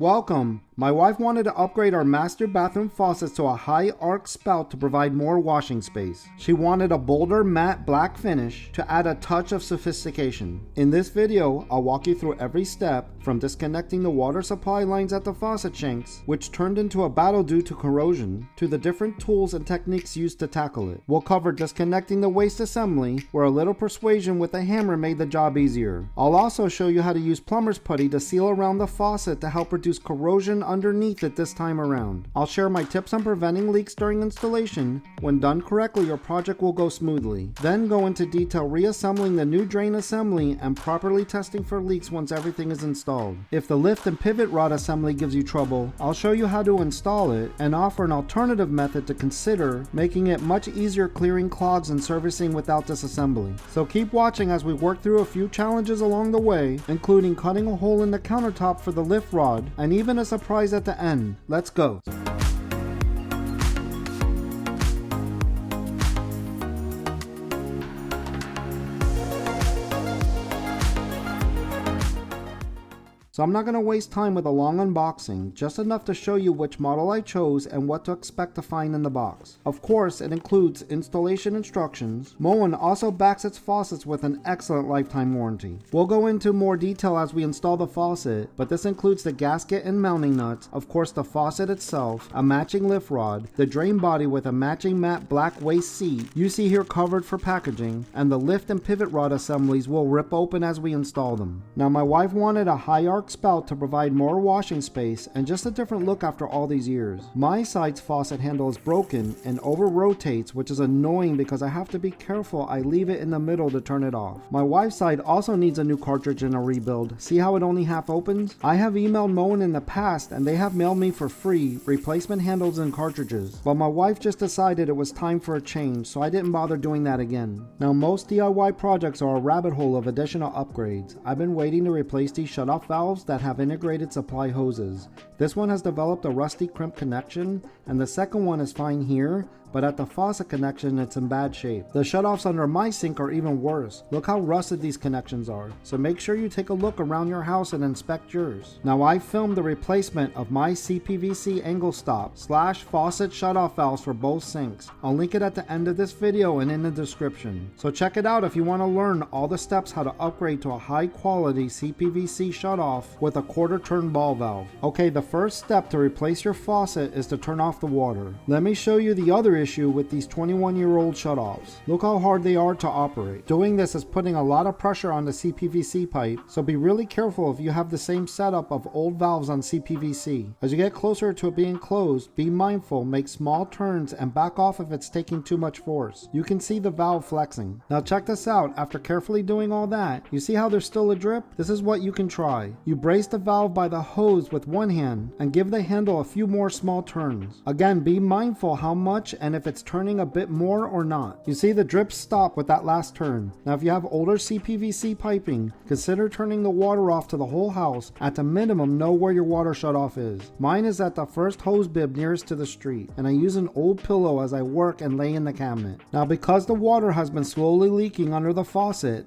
Welcome! My wife wanted to upgrade our master bathroom faucets to a high arc spout to provide more washing space. She wanted a bolder matte black finish to add a touch of sophistication. In this video, I'll walk you through every step from disconnecting the water supply lines at the faucet shanks, which turned into a battle due to corrosion, to the different tools and techniques used to tackle it. We'll cover disconnecting the waste assembly, where a little persuasion with a hammer made the job easier. I'll also show you how to use plumber's putty to seal around the faucet to help reduce corrosion underneath it this time around. I'll share my tips on preventing leaks during installation. When done correctly, your project will go smoothly. Then go into detail reassembling the new drain assembly and properly testing for leaks once everything is installed. If the lift and pivot rod assembly gives you trouble, I'll show you how to install it and offer an alternative method to consider, making it much easier clearing clogs and servicing without disassembly. So keep watching as we work through a few challenges along the way, including cutting a hole in the countertop for the lift rod and even a surprise at the end. Let's go. So I'm not going to waste time with a long unboxing, just enough to show you which model I chose and what to expect to find in the box. Of course, it includes installation instructions. Moen also backs its faucets with an excellent lifetime warranty. We'll go into more detail as we install the faucet, but this includes the gasket and mounting nuts, of course the faucet itself, a matching lift rod, the drain body with a matching matte black waste seat you see here covered for packaging, and the lift and pivot rod assemblies will rip open as we install them. Now my wife wanted a high arc spout to provide more washing space and just a different look after all these years. My side's faucet handle is broken and over rotates, which is annoying because I have to be careful I leave it in the middle to turn it off. My wife's side also needs a new cartridge and a rebuild. See how it only half opens? I have emailed Moen in the past and they have mailed me for free replacement handles and cartridges, but my wife just decided it was time for a change, so I didn't bother doing that again. Now most DIY projects are a rabbit hole of additional upgrades. I've been waiting to replace these shutoff valves that have integrated supply hoses. This one has developed a rusty crimp connection, and the second one is fine here, but at the faucet connection it's in bad shape. The shutoffs under my sink are even worse. Look how rusted these connections are. So make sure you take a look around your house and inspect yours. Now I filmed the replacement of my CPVC angle stop / faucet shutoff valves for both sinks. I'll link it at the end of this video and in the description. So check it out if you want to learn all the steps how to upgrade to a high quality CPVC shutoff with a quarter turn ball valve. Okay, the first step to replace your faucet is to turn off the water. Let me show you the other issue with these 21-year-old shutoffs. Look how hard they are to operate. Doing this is putting a lot of pressure on the CPVC pipe, so be really careful if you have the same setup of old valves on CPVC. As you get closer to it being closed, be mindful, make small turns and back off if it's taking too much force. You can see the valve flexing. Now check this out. After carefully doing all that, you see how there's still a drip? This is what you can try. You brace the valve by the hose with one hand and give the handle a few more small turns. Again, be mindful how much and if it's turning a bit more or not. You see the drips stop with that last turn. Now if you have older CPVC piping, consider turning the water off to the whole house. At the minimum, know where your water shutoff is. Mine is at the first hose bib nearest to the street, and I use an old pillow as I work and lay in the cabinet. Now because the water has been slowly leaking under the faucet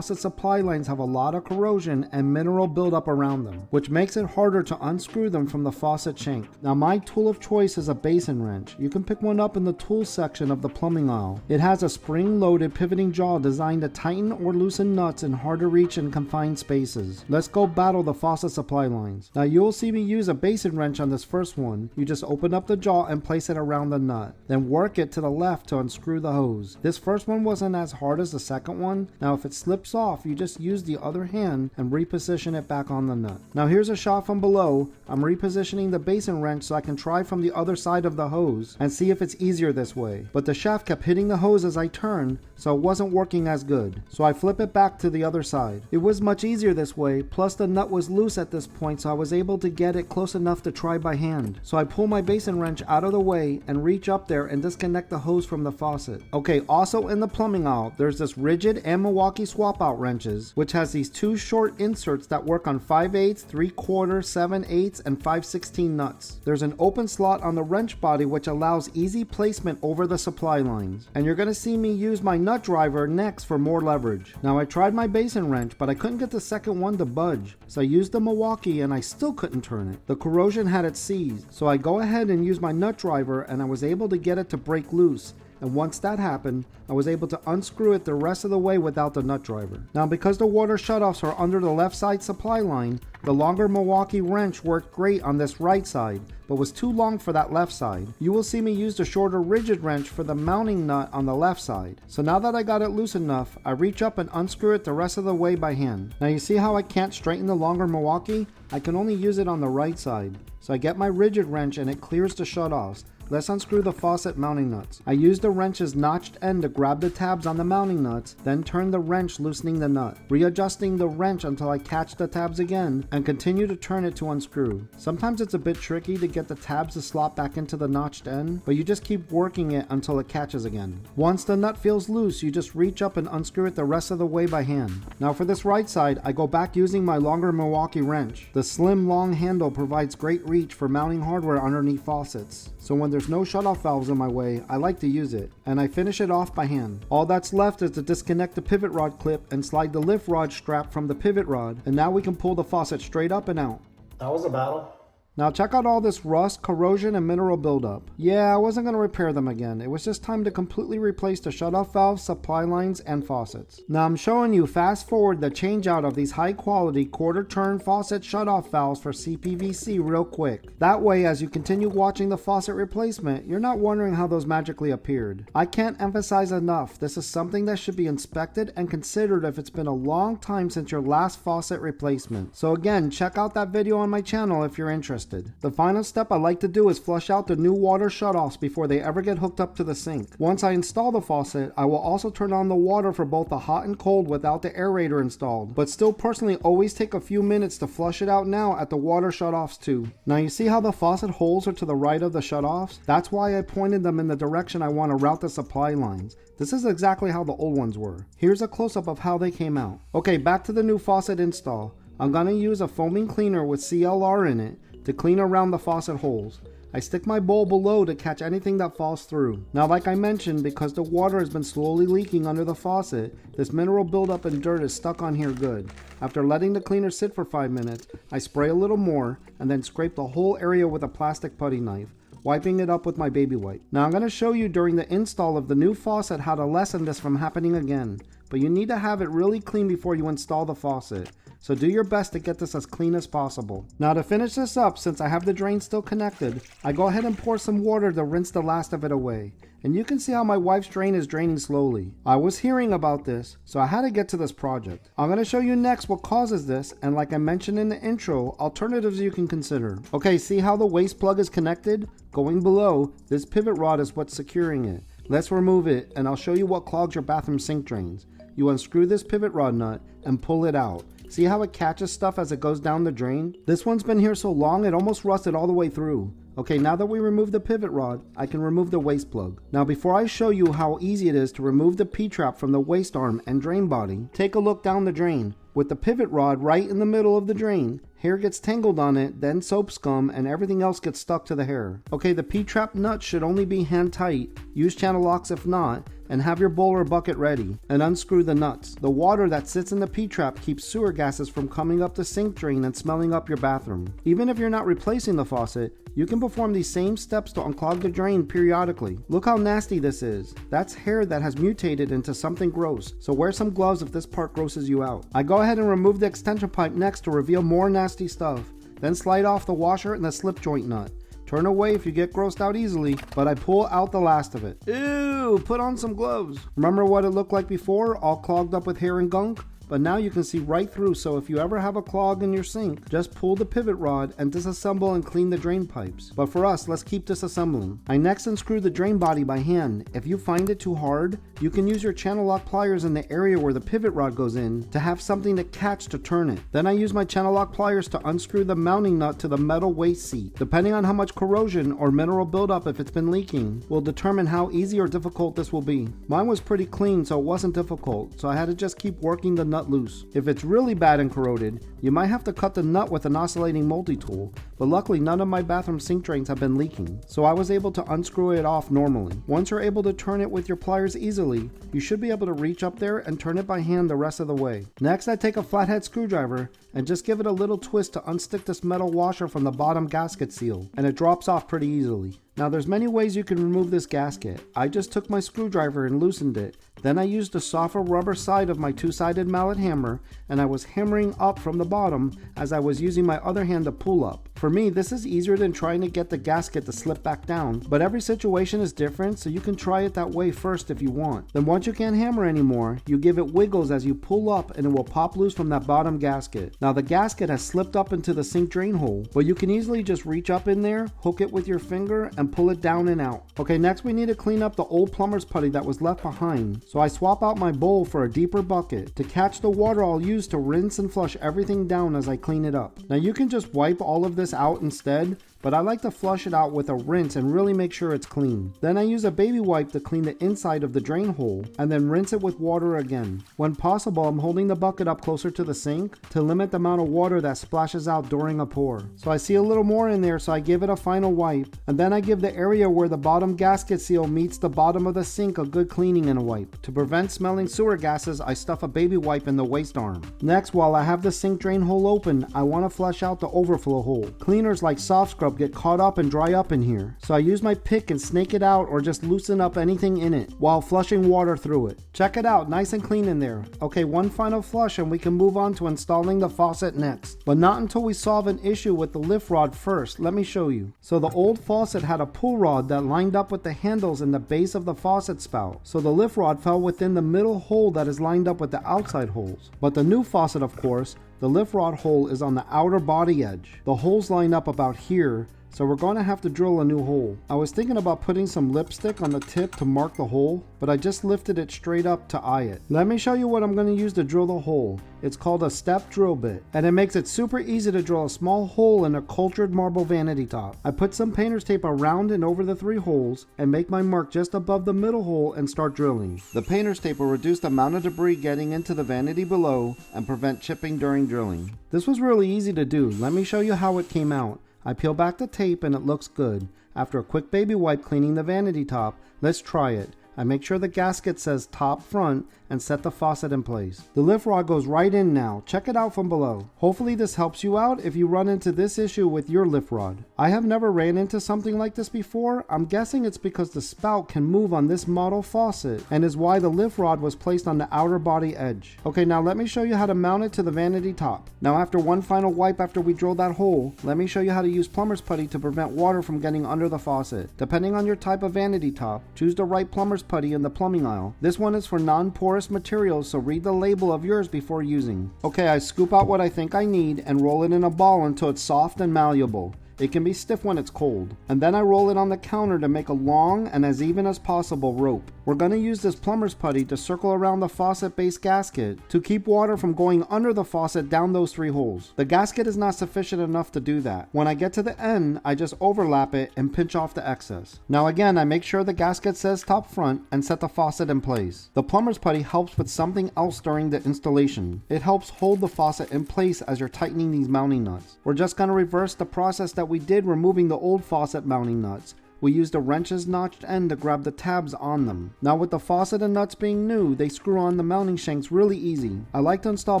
supply lines have a lot of corrosion and mineral buildup around them, which makes it harder to unscrew them from the faucet shank. Now my tool of choice is a basin wrench. You can pick one up in the tool section of the plumbing aisle. It has a spring-loaded pivoting jaw designed to tighten or loosen nuts in hard to reach and confined spaces. Let's go battle the faucet supply lines. Now you'll see me use a basin wrench on this first one. You just open up the jaw and place it around the nut, then work it to the left to unscrew the hose. This first one wasn't as hard as the second one. Now if it slips off, you just use the other hand and reposition it back on the nut. Now here's a shot from below. I'm repositioning the basin wrench so I can try from the other side of the hose and see if it's easier this way, but the shaft kept hitting the hose as I turned, so it wasn't working as good. So I flip it back to the other side. It was much easier this way, plus the nut was loose at this point, so I was able to get it close enough to try by hand. So I pull my basin wrench out of the way and reach up there and disconnect the hose from the faucet. Okay, also in the plumbing aisle, there's this rigid and Milwaukee swap out wrenches, which has these two short inserts that work on 5/8, 3/4, 7/8, and 5/16 nuts. There's an open slot on the wrench body which allows easy placement replacement over the supply lines. And you're going to see me use my nut driver next for more leverage. Now I tried my basin wrench, but I couldn't get the second one to budge. So I used the Milwaukee and I still couldn't turn it. The corrosion had it seized. So I go ahead and use my nut driver and I was able to get it to break loose. And once that happened, I was able to unscrew it the rest of the way without the nut driver. Now because the water shutoffs are under the left side supply line, the longer Milwaukee wrench worked great on this right side, but was too long for that left side. You will see me use the shorter rigid wrench for the mounting nut on the left side. So now that I got it loose enough, I reach up and unscrew it the rest of the way by hand. Now you see how I can't straighten the longer Milwaukee? I can only use it on the right side. So I get my rigid wrench and it clears the shutoffs. Let's unscrew the faucet mounting nuts. I use the wrench's notched end to grab the tabs on the mounting nuts, then turn the wrench loosening the nut, readjusting the wrench until I catch the tabs again, and continue to turn it to unscrew. Sometimes it's a bit tricky to get the tabs to slot back into the notched end, but you just keep working it until it catches again. Once the nut feels loose, you just reach up and unscrew it the rest of the way by hand. Now for this right side, I go back using my longer Milwaukee wrench. The slim long handle provides great reach for mounting hardware underneath faucets. So when there's no shutoff valves in my way, I like to use it, and I finish it off by hand. All that's left is to disconnect the pivot rod clip and slide the lift rod strap from the pivot rod, and now we can pull the faucet straight up and out. That was a battle. Now check out all this rust, corrosion, and mineral buildup. Yeah, I wasn't going to repair them again. It was just time to completely replace the shutoff valves, supply lines, and faucets. Now I'm showing you fast forward the change out of these high quality quarter turn faucet shutoff valves for CPVC real quick. That way, as you continue watching the faucet replacement, you're not wondering how those magically appeared. I can't emphasize enough, this is something that should be inspected and considered if it's been a long time since your last faucet replacement. So again, check out that video on my channel if you're interested. The final step I like to do is flush out the new water shutoffs before they ever get hooked up to the sink. Once I install the faucet, I will also turn on the water for both the hot and cold without the aerator installed, but still personally always take a few minutes to flush it out now at the water shutoffs too. Now you see how the faucet holes are to the right of the shutoffs? That's why I pointed them in the direction I want to route the supply lines. This is exactly how the old ones were. Here's a close-up of how they came out. Okay, back to the new faucet install. I'm going to use a foaming cleaner with CLR in it to clean around the faucet holes. I stick my bowl below to catch anything that falls through. Now like I mentioned, because the water has been slowly leaking under the faucet, this mineral buildup and dirt is stuck on here good. After letting the cleaner sit for 5 minutes, I spray a little more and then scrape the whole area with a plastic putty knife, wiping it up with my baby wipe. Now I'm going to show you during the install of the new faucet how to lessen this from happening again, but you need to have it really clean before you install the faucet. So do your best to get this as clean as possible. Now to finish this up, since I have the drain still connected, I go ahead and pour some water to rinse the last of it away. And you can see how my wife's drain is draining slowly. I was hearing about this, so I had to get to this project. I'm going to show you next what causes this, and like I mentioned in the intro, alternatives you can consider. Okay, see how the waste plug is connected? Going below, this pivot rod is what's securing it. Let's remove it, and I'll show you what clogs your bathroom sink drains. You unscrew this pivot rod nut and pull it out. See how it catches stuff as it goes down the drain? This one's been here so long it almost rusted all the way through. Okay, now that we remove the pivot rod, I can remove the waste plug. Now before I show you how easy it is to remove the P-trap from the waste arm and drain body, take a look down the drain. With the pivot rod right in the middle of the drain, hair gets tangled on it, then soap scum, and everything else gets stuck to the hair. Okay, the P-trap nut should only be hand tight. Use channel locks if not, and have your bowl or bucket ready, and unscrew the nuts. The water that sits in the P-trap keeps sewer gases from coming up the sink drain and smelling up your bathroom. Even if you're not replacing the faucet, you can perform these same steps to unclog the drain periodically. Look how nasty this is. That's hair that has mutated into something gross, so wear some gloves if this part grosses you out. I go ahead and remove the extension pipe next to reveal more nasty stuff, then slide off the washer and the slip joint nut. Turn away if you get grossed out easily, but I pull out the last of it. Ew, put on some gloves. Remember what it looked like before, all clogged up with hair and gunk? But now you can see right through, so if you ever have a clog in your sink, just pull the pivot rod and disassemble and clean the drain pipes. But for us, let's keep disassembling. I next unscrew the drain body by hand. If you find it too hard, you can use your channel lock pliers in the area where the pivot rod goes in to have something to catch to turn it. Then I use my channel lock pliers to unscrew the mounting nut to the metal waste seat. Depending on how much corrosion or mineral buildup if it's been leaking, will determine how easy or difficult this will be. Mine was pretty clean, so it wasn't difficult, so I had to just keep working the nut loose. If it's really bad and corroded, you might have to cut the nut with an oscillating multi-tool, but luckily none of my bathroom sink drains have been leaking, so I was able to unscrew it off normally. Once you're able to turn it with your pliers easily, you should be able to reach up there and turn it by hand the rest of the way. Next, I take a flathead screwdriver and just give it a little twist to unstick this metal washer from the bottom gasket seal, and it drops off pretty easily. Now there's many ways you can remove this gasket. I just took my screwdriver and loosened it. Then I used the softer rubber side of my two-sided mallet hammer, and I was hammering up from the bottom as I was using my other hand to pull up. For me, this is easier than trying to get the gasket to slip back down, but every situation is different, so you can try it that way first if you want. Then once you can't hammer anymore, you give it wiggles as you pull up and it will pop loose from that bottom gasket. Now the gasket has slipped up into the sink drain hole, but you can easily just reach up in there, hook it with your finger, and pull it down and out. Okay, next we need to clean up the old plumber's putty that was left behind. So I swap out my bowl for a deeper bucket to catch the water I'll use to rinse and flush everything down as I clean it up. Now you can just wipe all of this out instead, but I like to flush it out with a rinse and really make sure it's clean. Then I use a baby wipe to clean the inside of the drain hole and then rinse it with water again. When possible, I'm holding the bucket up closer to the sink to limit the amount of water that splashes out during a pour. So I see a little more in there, so I give it a final wipe, and then I give the area where the bottom gasket seal meets the bottom of the sink a good cleaning and a wipe. To prevent smelling sewer gases, I stuff a baby wipe in the waste arm. Next, while I have the sink drain hole open, I want to flush out the overflow hole. Cleaners like soft scrub get caught up and dry up in here, so I use my pick and snake it out or just loosen up anything in it while flushing water through it. Check it out, nice and clean in there. Okay, one final flush and we can move on to installing the faucet next, but not until we solve an issue with the lift rod first. Let me show you. So the old faucet had a pull rod that lined up with the handles in the base of the faucet spout, so the lift rod fell within the middle hole that is lined up with the outside holes. But the new faucet, of course, the lift rod hole is on the outer body edge. The holes line up about here, so we're going to have to drill a new hole. I was thinking about putting some lipstick on the tip to mark the hole, but I just lifted it straight up to eye it. Let me show you what I'm going to use to drill the hole. It's called a step drill bit, and it makes it super easy to drill a small hole in a cultured marble vanity top. I put some painter's tape around and over the 3 holes and make my mark just above the middle hole and start drilling. The painter's tape will reduce the amount of debris getting into the vanity below and prevent chipping during drilling. This was really easy to do. Let me show you how it came out. I peel back the tape and it looks good. After a quick baby wipe cleaning the vanity top, let's try it. I make sure the gasket says top front and set the faucet in place. The lift rod goes right in now. Check it out from below. Hopefully this helps you out if you run into this issue with your lift rod. I have never ran into something like this before. I'm guessing it's because the spout can move on this model faucet and is why the lift rod was placed on the outer body edge. Okay, now let me show you how to mount it to the vanity top. Now after one final wipe after we drill that hole, let me show you how to use plumber's putty to prevent water from getting under the faucet. Depending on your type of vanity top, choose the right plumber's putty in the plumbing aisle. This one is for non-porous materials, so read the label of yours before using. Okay, I scoop out what I think I need and roll it in a ball until it's soft and malleable. It can be stiff when it's cold. And then I roll it on the counter to make a long and as even as possible rope. We're going to use this plumber's putty to circle around the faucet base gasket to keep water from going under the faucet down those 3 holes. The gasket is not sufficient enough to do that. When I get to the end, I just overlap it and pinch off the excess. Now again, I make sure the gasket says top front and set the faucet in place. The plumber's putty helps with something else during the installation. It helps hold the faucet in place as you're tightening these mounting nuts. We're just going to reverse the process that we did removing the old faucet mounting nuts. We used a wrench's notched end to grab the tabs on them. Now with the faucet and nuts being new, they screw on the mounting shanks really easy. I like to install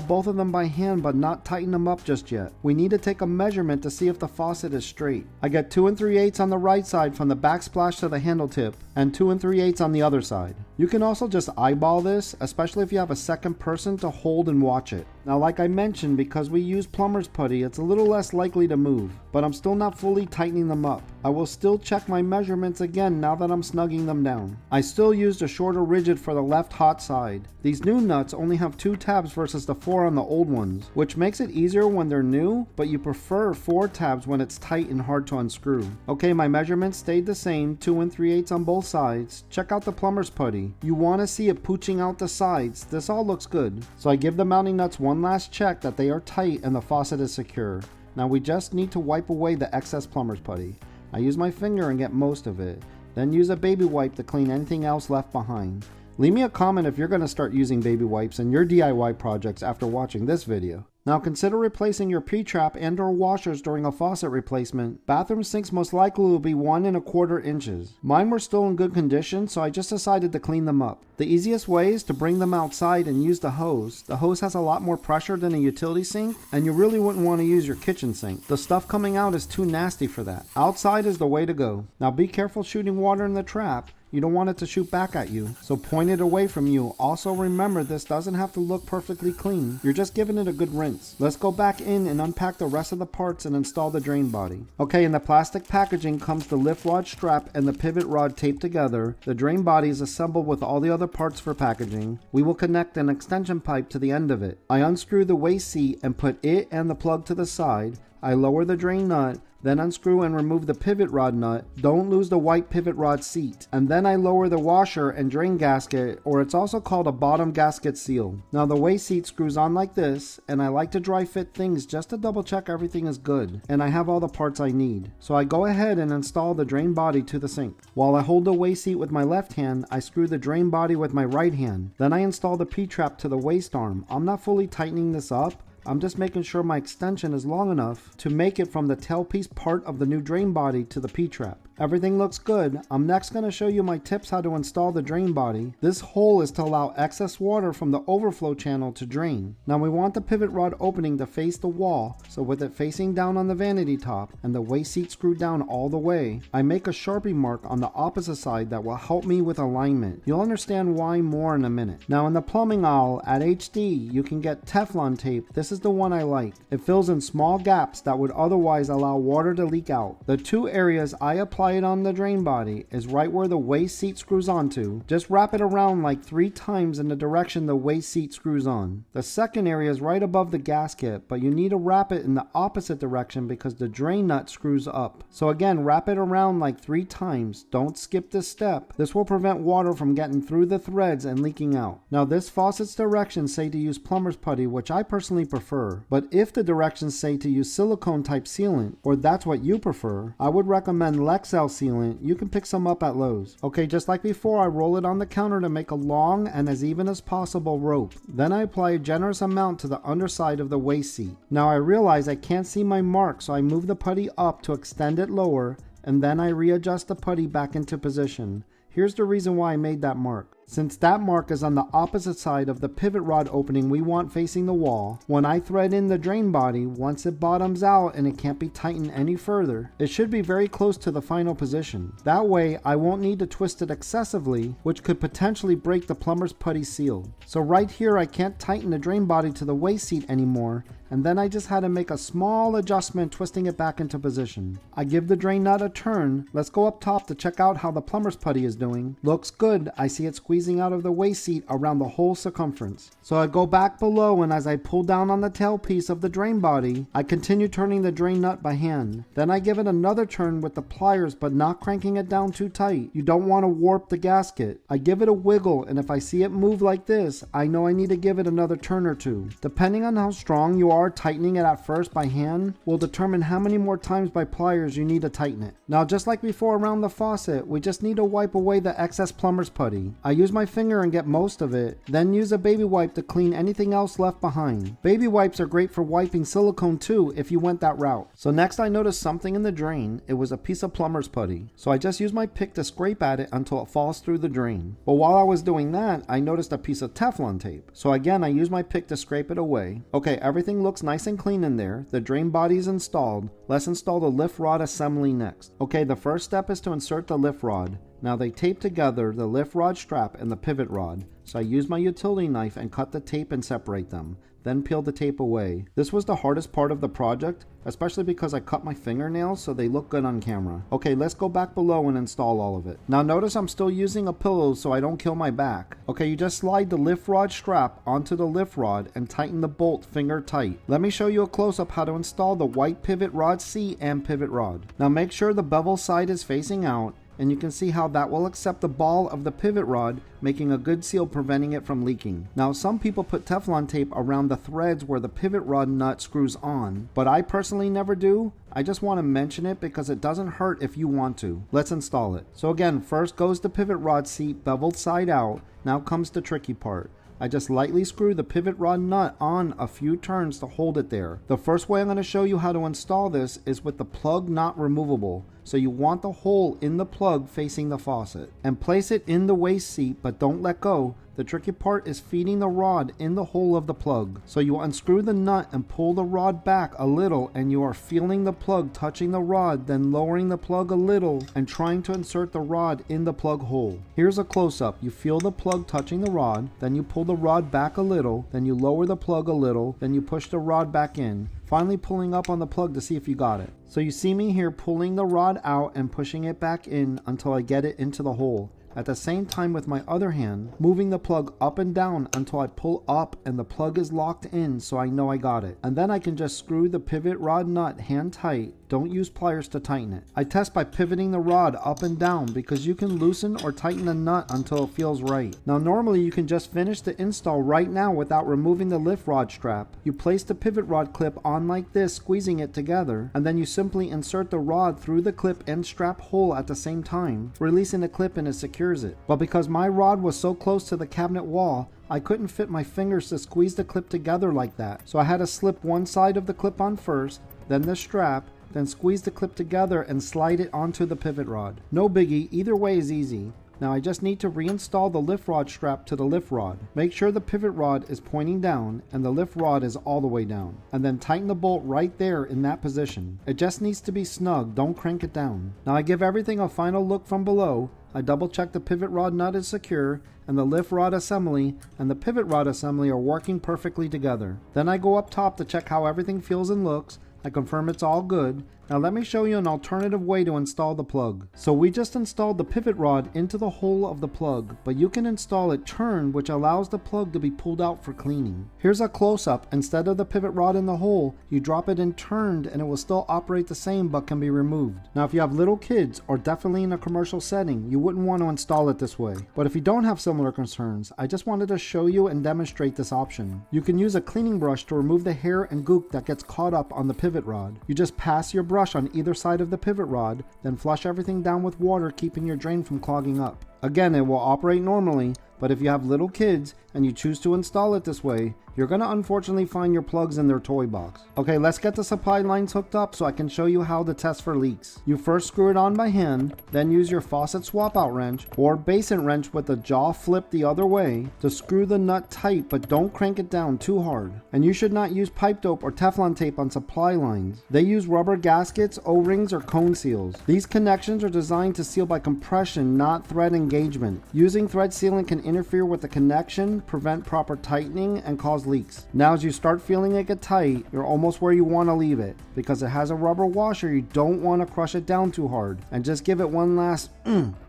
both of them by hand but not tighten them up just yet. We need to take a measurement to see if the faucet is straight. I get 2 3/8 on the right side from the backsplash to the handle tip and 2 3/8 on the other side. You can also just eyeball this, especially if you have a second person to hold and watch it. Now like I mentioned, because we use plumber's putty, it's a little less likely to move, but I'm still not fully tightening them up. I will still check my measurements again now that I'm snugging them down. I still used a shorter rigid for the left hot side. These new nuts only have 2 tabs versus the 4 on the old ones, which makes it easier when they're new, but you prefer 4 tabs when it's tight and hard to unscrew. Okay, my measurements stayed the same, 2 3/8 on both sides. Check out the plumber's putty. You want to see it pooching out the sides. This all looks good. So I give the mounting nuts one last check that they are tight and the faucet is secure. Now we just need to wipe away the excess plumber's putty. I use my finger and get most of it. Then use a baby wipe to clean anything else left behind. Leave me a comment if you're going to start using baby wipes in your DIY projects after watching this video. Now consider replacing your P-trap and or washers during a faucet replacement. Bathroom sinks most likely will be 1¼ inches. Mine were still in good condition, so I just decided to clean them up. The easiest way is to bring them outside and use the hose. The hose has a lot more pressure than a utility sink, and you really wouldn't want to use your kitchen sink. The stuff coming out is too nasty for that. Outside is the way to go. Now be careful shooting water in the trap. You don't want it to shoot back at you, so point it away from you. Also remember, this doesn't have to look perfectly clean. You're just giving it a good rinse. Let's go back in and unpack the rest of the parts and install the drain body. Okay, in the plastic packaging comes the lift rod strap and the pivot rod taped together. The drain body is assembled with all the other parts for packaging. We will connect an extension pipe to the end of it. I unscrew the waste seat and put it and the plug to the side. I lower the drain nut, then unscrew and remove the pivot rod nut. Don't lose the white pivot rod seat. And then I lower the washer and drain gasket, or it's also called a bottom gasket seal. Now the waste seat screws on like this, and I like to dry fit things just to double check everything is good, and I have all the parts I need. So I go ahead and install the drain body to the sink. While I hold the waste seat with my left hand, I screw the drain body with my right hand. Then I install the P-trap to the waste arm. I'm not fully tightening this up. I'm just making sure my extension is long enough to make it from the tailpiece part of the new drain body to the P-trap. Everything looks good. I'm next going to show you my tips how to install the drain body. This hole is to allow excess water from the overflow channel to drain. Now we want the pivot rod opening to face the wall, so with it facing down on the vanity top and the waste seat screwed down all the way, I make a Sharpie mark on the opposite side that will help me with alignment. You'll understand why more in a minute. Now in the plumbing aisle at HD, you can get Teflon tape. This is the one I like. It fills in small gaps that would otherwise allow water to leak out. The two areas I apply it on the drain body is right where the waste seat screws onto. Just wrap it around like 3 times in the direction the waste seat screws on. The second area is right above the gasket, but you need to wrap it in the opposite direction because the drain nut screws up. So again, wrap it around like 3 times. Don't skip this step. This will prevent water from getting through the threads and leaking out. Now this faucet's directions say to use plumber's putty, which I personally prefer. But if the directions say to use silicone type sealant, or that's what you prefer, I would recommend Lexel sealant. You can pick some up at Lowe's. Okay, just like before, I roll it on the counter to make a long and as even as possible rope. Then I apply a generous amount to the underside of the waste seat. Now I realize I can't see my mark, so I move the putty up to extend it lower, and then I readjust the putty back into position. Here's the reason why I made that mark. Since that mark is on the opposite side of the pivot rod opening we want facing the wall, when I thread in the drain body, once it bottoms out and it can't be tightened any further, it should be very close to the final position. That way, I won't need to twist it excessively, which could potentially break the plumber's putty seal. So right here, I can't tighten the drain body to the waste seat anymore, and then I just had to make a small adjustment twisting it back into position. I give the drain nut a turn. Let's go up top to check out how the plumber's putty is doing. Looks good. I see it squeezing out of the waste seat around the whole circumference. So I go back below, and as I pull down on the tailpiece of the drain body, I continue turning the drain nut by hand. Then I give it another turn with the pliers, but not cranking it down too tight. You don't want to warp the gasket. I give it a wiggle, and if I see it move like this, I know I need to give it another turn or two. Depending on how strong you are, tightening it at first by hand will determine how many more times by pliers you need to tighten it. Now, just like before around the faucet, we just need to wipe away the excess plumber's putty. I use my finger and get most of it, then use a baby wipe to clean anything else left behind. Baby wipes are great for wiping silicone too if you went that route. So next I noticed something in the drain. It was a piece of plumber's putty. So I just used my pick to scrape at it until it falls through the drain. But while I was doing that, I noticed a piece of Teflon tape. So again, I used my pick to scrape it away. Okay, everything looks nice and clean in there. The drain body is installed. Let's install the lift rod assembly next. Okay, the first step is to insert the lift rod. Now they tape together the lift rod strap and the pivot rod. So I use my utility knife and cut the tape and separate them. Then peel the tape away. This was the hardest part of the project, especially because I cut my fingernails so they look good on camera. Okay, let's go back below and install all of it. Now notice I'm still using a pillow so I don't kill my back. Okay, you just slide the lift rod strap onto the lift rod and tighten the bolt finger tight. Let me show you a close-up how to install the white pivot rod seat and pivot rod. Now make sure the bevel side is facing out, and you can see how that will accept the ball of the pivot rod, making a good seal preventing it from leaking. Now some people put Teflon tape around the threads where the pivot rod nut screws on, but I personally never do. I just want to mention it because it doesn't hurt if you want to. Let's install it. So again, first goes the pivot rod seat beveled side out. Now comes the tricky part. I just lightly screw the pivot rod nut on a few turns to hold it there. The first way I'm going to show you how to install this is with the plug not removable. So you want the hole in the plug facing the faucet. And place it in the waste seat, but don't let go. The tricky part is feeding the rod in the hole of the plug. So you unscrew the nut and pull the rod back a little, and you are feeling the plug touching the rod, then lowering the plug a little and trying to insert the rod in the plug hole. Here's a close-up. You feel the plug touching the rod, then you pull the rod back a little, then you lower the plug a little, then you push the rod back in, finally pulling up on the plug to see if you got it. So you see me here pulling the rod out and pushing it back in until I get it into the hole. At the same time with my other hand, moving the plug up and down until I pull up and the plug is locked in so I know I got it. And then I can just screw the pivot rod nut hand tight. Don't use pliers to tighten it. I test by pivoting the rod up and down because you can loosen or tighten the nut until it feels right. Now normally you can just finish the install right now without removing the lift rod strap. You place the pivot rod clip on like this, squeezing it together, and then you simply insert the rod through the clip and strap hole at the same time, releasing the clip and it secures it. But because my rod was so close to the cabinet wall, I couldn't fit my fingers to squeeze the clip together like that. So I had to slip one side of the clip on first, then the strap, then squeeze the clip together and slide it onto the pivot rod. No biggie, either way is easy. Now I just need to reinstall the lift rod strap to the lift rod. Make sure the pivot rod is pointing down and the lift rod is all the way down. And then tighten the bolt right there in that position. It just needs to be snug, don't crank it down. Now I give everything a final look from below. I double check the pivot rod nut is secure and the lift rod assembly and the pivot rod assembly are working perfectly together. Then I go up top to check how everything feels and looks. I confirm it's all good. Now let me show you an alternative way to install the plug. So we just installed the pivot rod into the hole of the plug, but you can install it turned, which allows the plug to be pulled out for cleaning. Here's a close-up. Instead of the pivot rod in the hole, you drop it in turned and it will still operate the same but can be removed. Now if you have little kids or definitely in a commercial setting, you wouldn't want to install it this way. But if you don't have similar concerns, I just wanted to show you and demonstrate this option. You can use a cleaning brush to remove the hair and gook that gets caught up on the pivot rod. You just pass your brush on either side of the pivot rod, then flush everything down with water, keeping your drain from clogging up. Again, it will operate normally, but if you have little kids and you choose to install it this way, you're going to unfortunately find your plugs in their toy box. Okay, let's get the supply lines hooked up so I can show you how to test for leaks. You first screw it on by hand, then use your faucet swap out wrench or basin wrench with the jaw flipped the other way to screw the nut tight, but don't crank it down too hard. And you should not use pipe dope or Teflon tape on supply lines. They use rubber gaskets, O-rings, or cone seals. These connections are designed to seal by compression, not thread engagement. Using thread sealant can interfere with the connection, prevent proper tightening, and cause leaks. Now as you start feeling it get tight, you're almost where you want to leave it. Because it has a rubber washer, you don't want to crush it down too hard. And just give it one last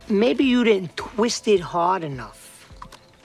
Maybe you didn't twist it hard enough.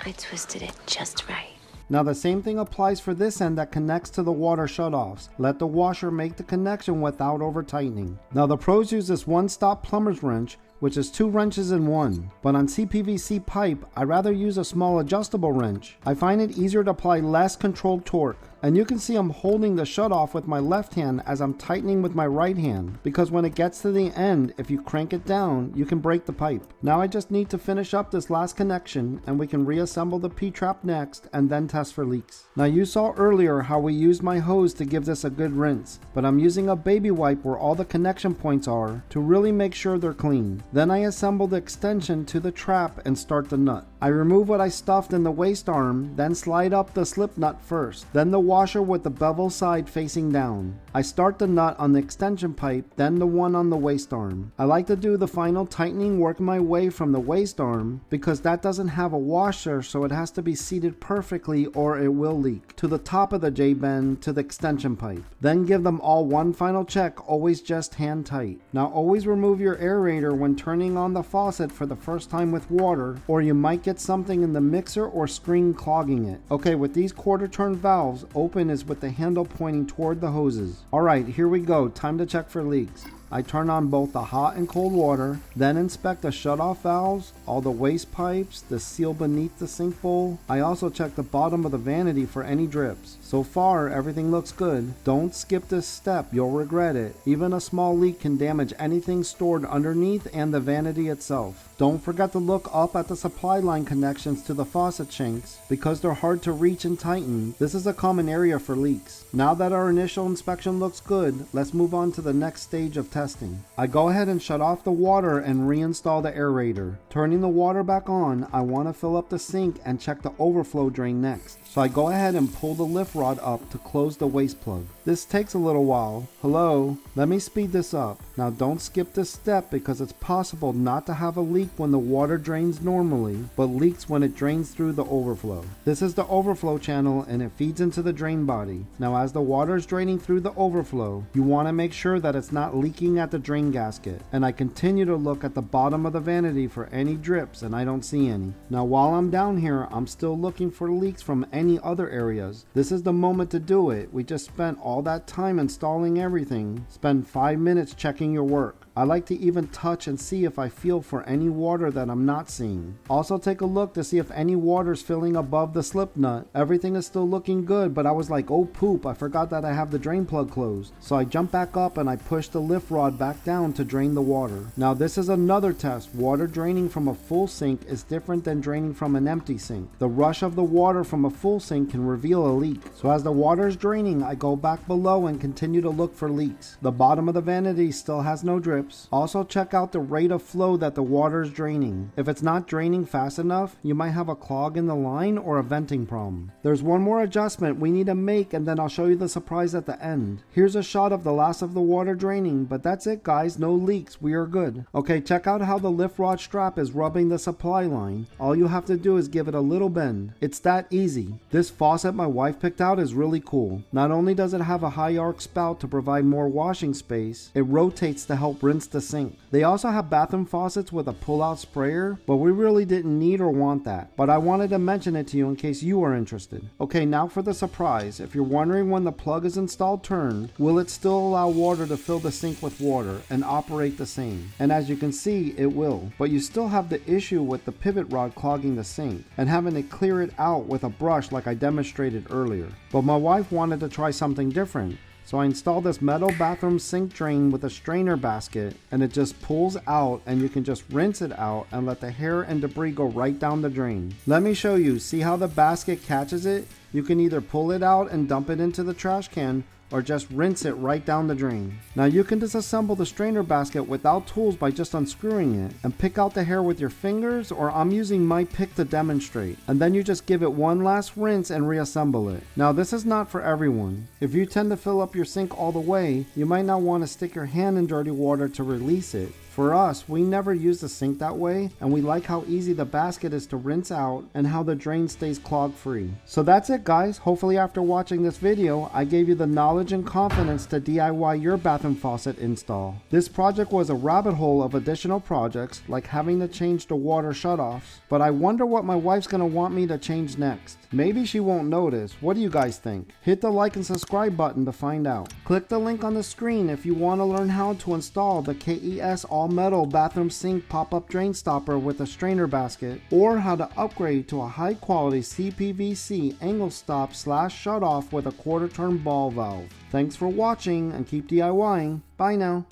I twisted it just right. Now the same thing applies for this end that connects to the water shutoffs. Let the washer make the connection without over tightening. Now the pros use this one-stop plumber's wrench, which is 2 wrenches in one. But on CPVC pipe, I rather use a small adjustable wrench. I find it easier to apply less controlled torque. And you can see I'm holding the shutoff with my left hand as I'm tightening with my right hand, because when it gets to the end, if you crank it down, you can break the pipe. Now I just need to finish up this last connection and we can reassemble the P-trap next and then test for leaks. Now you saw earlier how we used my hose to give this a good rinse, but I'm using a baby wipe where all the connection points are to really make sure they're clean. Then I assemble the extension to the trap and start the nut. I remove what I stuffed in the waste arm, then slide up the slip nut first, then the washer with the bevel side facing down. I start the nut on the extension pipe, then the one on the waste arm. I like to do the final tightening working my way from the waste arm because that doesn't have a washer, so it has to be seated perfectly or it will leak, to the top of the J-bend to the extension pipe. Then give them all one final check, always just hand tight. Now always remove your aerator when turning on the faucet for the first time with water, or you might get something in the mixer or screen clogging it. Okay, with these quarter turn valves, open is with the handle pointing toward the hoses. Alright, here we go, time to check for leaks. I turn on both the hot and cold water, then inspect the shutoff valves, all the waste pipes, the seal beneath the sink bowl. I also check the bottom of the vanity for any drips. So far, everything looks good. Don't skip this step, you'll regret it. Even a small leak can damage anything stored underneath and the vanity itself. Don't forget to look up at the supply line connections to the faucet chinks because they're hard to reach and tighten. This is a common area for leaks. Now that our initial inspection looks good, let's move on to the next stage of testing. I go ahead and shut off the water and reinstall the aerator. Turning the water back on, I want to fill up the sink and check the overflow drain next. So I go ahead and pull the lift rod up to close the waste plug. This takes a little while. Hello? Let me speed this up. Now don't skip this step because it's possible not to have a leak when the water drains normally, but leaks when it drains through the overflow. This is the overflow channel and it feeds into the drain body. Now as the water is draining through the overflow, you want to make sure that it's not leaking at the drain gasket. And I continue to look at the bottom of the vanity for any drips and I don't see any. Now while I'm down here, I'm still looking for leaks from any other areas. This is the moment to do it. We just spent all that time installing everything. Spend 5 minutes checking your work. I like to even touch and see if I feel for any water that I'm not seeing. Also take a look to see if any water's filling above the slip nut. Everything is still looking good, but I was like, oh poop, I forgot that I have the drain plug closed. So I jump back up and I push the lift rod back down to drain the water. Now this is another test. Water draining from a full sink is different than draining from an empty sink. The rush of the water from a full sink can reveal a leak. So as the water is draining, I go back below and continue to look for leaks. The bottom of the vanity still has no drips. Also check out the rate of flow that the water is draining. If it's not draining fast enough, you might have a clog in the line or a venting problem. There's one more adjustment we need to make and then I'll show you the surprise at the end. Here's a shot of the last of the water draining, but that's it guys, no leaks, we are good. Okay, check out how the lift rod strap is rubbing the supply line. All you have to do is give it a little bend. It's that easy. This faucet my wife picked out is really cool. Not only does it have a high arc spout to provide more washing space, it rotates to help rinse the sink. They also have bathroom faucets with a pull-out sprayer, but we really didn't need or want that. But I wanted to mention it to you in case you are interested. Okay, now for the surprise. If you're wondering when the plug is installed turned, will it still allow water to fill the sink with water and operate the same? And as you can see, it will. But you still have the issue with the pivot rod clogging the sink and having to clear it out with a brush like I demonstrated earlier. But my wife wanted to try something different. So I installed this metal bathroom sink drain with a strainer basket and it just pulls out and you can just rinse it out and let the hair and debris go right down the drain. Let me show you. See how the basket catches it? You can either pull it out and dump it into the trash can or just rinse it right down the drain. Now you can disassemble the strainer basket without tools by just unscrewing it and pick out the hair with your fingers, or I'm using my pick to demonstrate. And then you just give it one last rinse and reassemble it. Now this is not for everyone. If you tend to fill up your sink all the way, you might not want to stick your hand in dirty water to release it. For us, we never use the sink that way, and we like how easy the basket is to rinse out and how the drain stays clog free. So that's it guys. Hopefully after watching this video, I gave you the knowledge and confidence to DIY your bathroom faucet install. This project was a rabbit hole of additional projects, like having to change the water shutoffs, but I wonder what my wife's gonna want me to change next. Maybe she won't notice. What do you guys think? Hit the like and subscribe button to find out. Click the link on the screen if you want to learn how to install the KES all-metal bathroom sink pop-up drain stopper with a strainer basket, or how to upgrade to a high-quality CPVC angle stop / shutoff with a quarter-turn ball valve. Thanks for watching and keep DIYing. Bye now.